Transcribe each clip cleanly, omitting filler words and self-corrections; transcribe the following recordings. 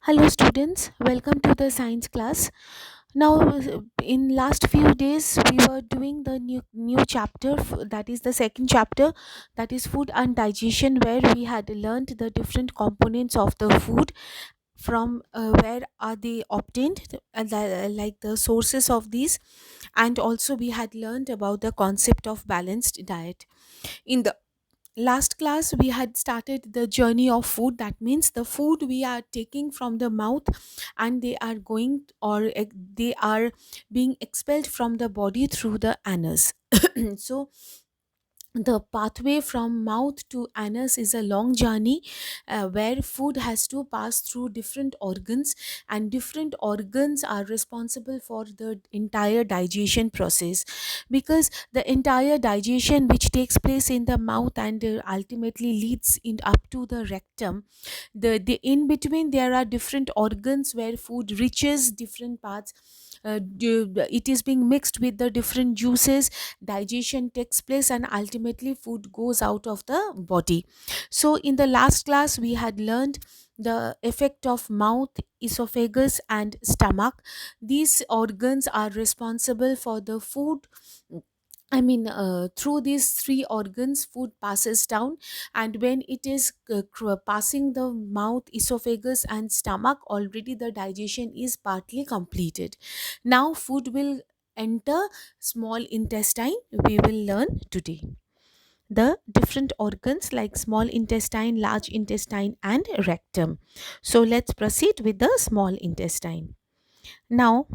Hello students, welcome to the science class. Now in last few days we were doing the new chapter, that is the second chapter, that is food and digestion, where we had learned the different components of the food, from where are they obtained, like the sources of these, and also we had learned about the concept of balanced diet. In the last class we had started the journey of food. That means the food we are taking from the mouth, and they are going, or they are being expelled from the body through the anus. So the pathway from mouth to anus is a long journey, where food has to pass through different organs, and different organs are responsible for the entire digestion process, because the entire digestion which takes place in the mouth and ultimately leads in up to the rectum, the in between there are different organs where food reaches different parts. It is being mixed with the different juices, digestion takes place, and ultimately food goes out of the body. So in the last class we had learned the effect of mouth, esophagus and stomach. These organs are responsible for the food. Through these three organs, food passes down, and when it is passing the mouth, esophagus, and stomach, already the digestion is partly completed. Now, food will enter small intestine. We will learn today the different organs like small intestine, large intestine, and rectum. So, let's proceed with the small intestine. Now,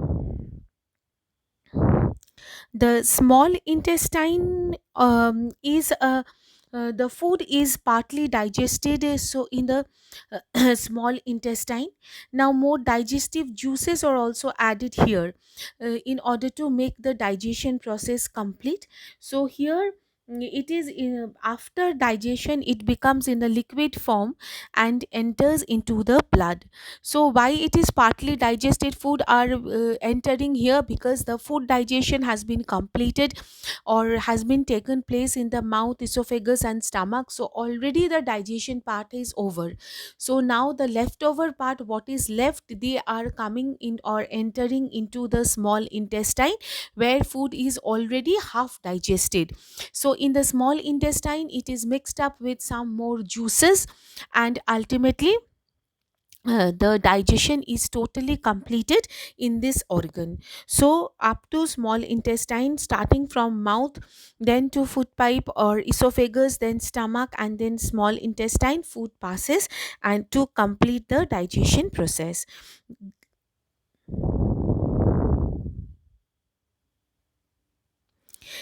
the small intestine is the food is partly digested, so in the small intestine. Now more digestive juices are also added here, in order to make the digestion process complete. So here, it is after digestion it becomes in a liquid form and enters into the blood. So why it is partly digested food are entering here? Because the food digestion has been completed, or has been taken place in the mouth, esophagus and stomach, so already the digestion part is over. So now the leftover part, what is left, they are coming in or entering into the small intestine, where food is already half digested. So in the small intestine it is mixed up with some more juices, and ultimately the digestion is totally completed in this organ. So up to small intestine, starting from mouth, then to food pipe or esophagus, then stomach, and then small intestine, food passes and to complete the digestion process.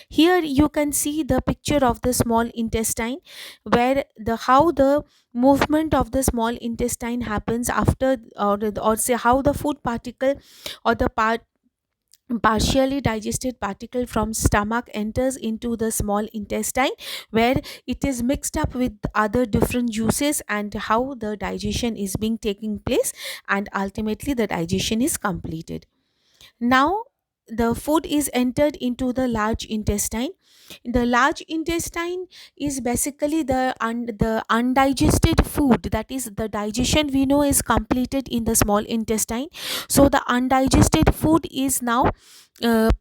Here you can see the picture of the small intestine, where the how the movement of the small intestine happens after, or say how the food particle, or the partially digested particle from stomach enters into the small intestine, where it is mixed up with other different juices, and how the digestion is being taking place, and ultimately the digestion is completed. Now the food is entered into the large intestine. The large intestine is basically the undigested food, that is the digestion we know is completed in the small intestine. So the undigested food is now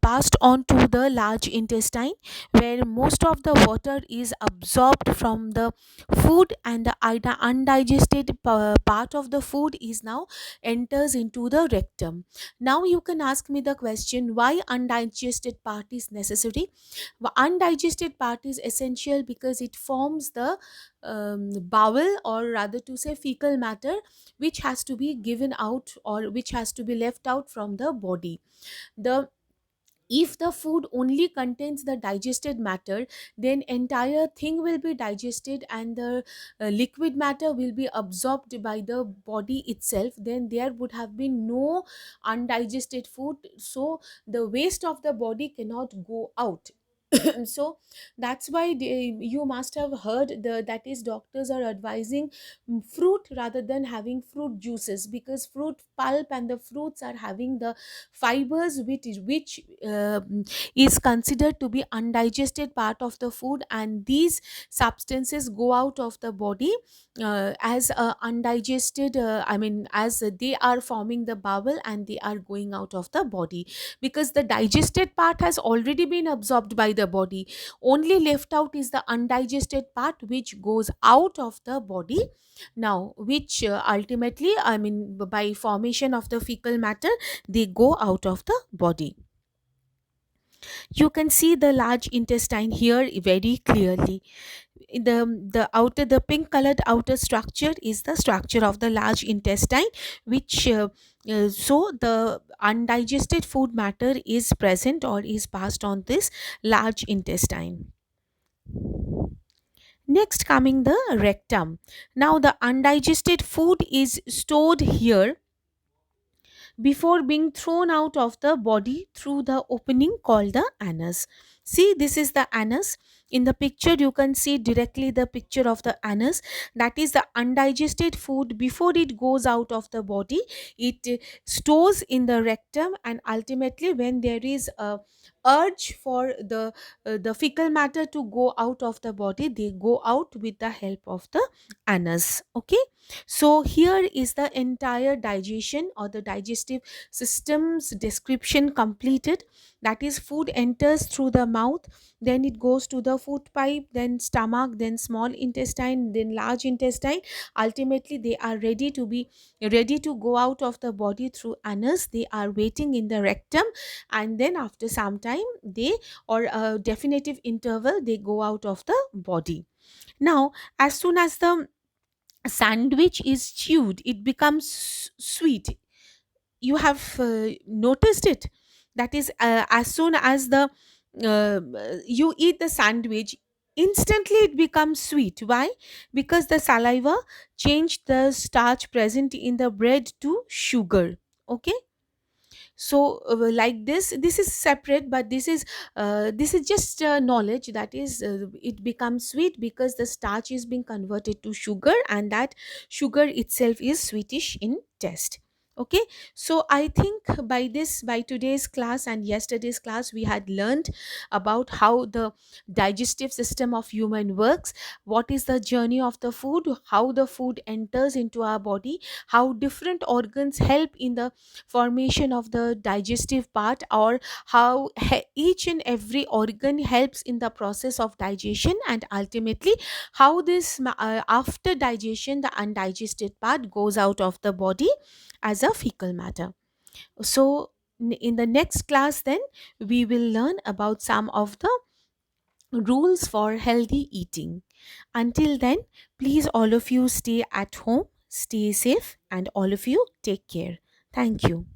passed on to the large intestine, where most of the water is absorbed from the food, and the undigested part of the food is now enters into the rectum. Now you can ask me the question, why undigested part is necessary? The undigested part is essential because it forms the bowel, or rather to say fecal matter, which has to be given out, or which has to be left out from the body. The If the food only contains the digested matter, then entire thing will be digested, and the liquid matter will be absorbed by the body itself, then there would have been no undigested food, so the waste of the body cannot go out. So that's why you must have heard that is doctors are advising fruit rather than having fruit juices, because fruit pulp and the fruits are having the fibers which is considered to be undigested part of the food, and these substances go out of the body as undigested, I mean, as they are forming the bowel and they are going out of the body, because the digested part has already been absorbed by the body. Only left out is the undigested part which goes out of the body. Now which ultimately, I mean, by formation of the fecal matter, they go out of the body. You can see the large intestine here very clearly. The pink colored outer structure is the structure of the large intestine, which so the undigested food matter is present or is passed on this large intestine. Next coming the rectum. Now the undigested food is stored here before being thrown out of the body through the opening called the anus. See, this is the anus. In the picture, you can see directly the picture of the anus. That is the undigested food. Before it goes out of the body, it stores in the rectum, and ultimately, when there is a urge for the fecal matter to go out of the body, they go out with the help of the anus. Okay, so here is the entire digestion or the digestive system's description completed. That is, food enters through the mouth, then it goes to the food pipe, then stomach, then small intestine, then large intestine. Ultimately, they are ready to go out of the body through anus. They are waiting in the rectum, and then after some time, they, or a definitive interval, they go out of the body. Now, as soon as the sandwich is chewed, it becomes sweet. You have noticed it. That is, as soon as the you eat the sandwich, instantly it becomes sweet. Why? Because the saliva changed the starch present in the bread to sugar. Okay, so like this is separate, but this is just knowledge. That is, it becomes sweet because the starch is being converted to sugar, and that sugar itself is sweetish in taste. Okay, so I think by today's class and yesterday's class, we had learned about how the digestive system of human works, what is the journey of the food, how the food enters into our body, how different organs help in the formation of the digestive part, or how each and every organ helps in the process of digestion, and ultimately how after digestion, the undigested part goes out of the body as a fecal matter. So in the next class, then we will learn about some of the rules for healthy eating. Until then, please all of you stay at home, stay safe, and all of you take care. Thank you.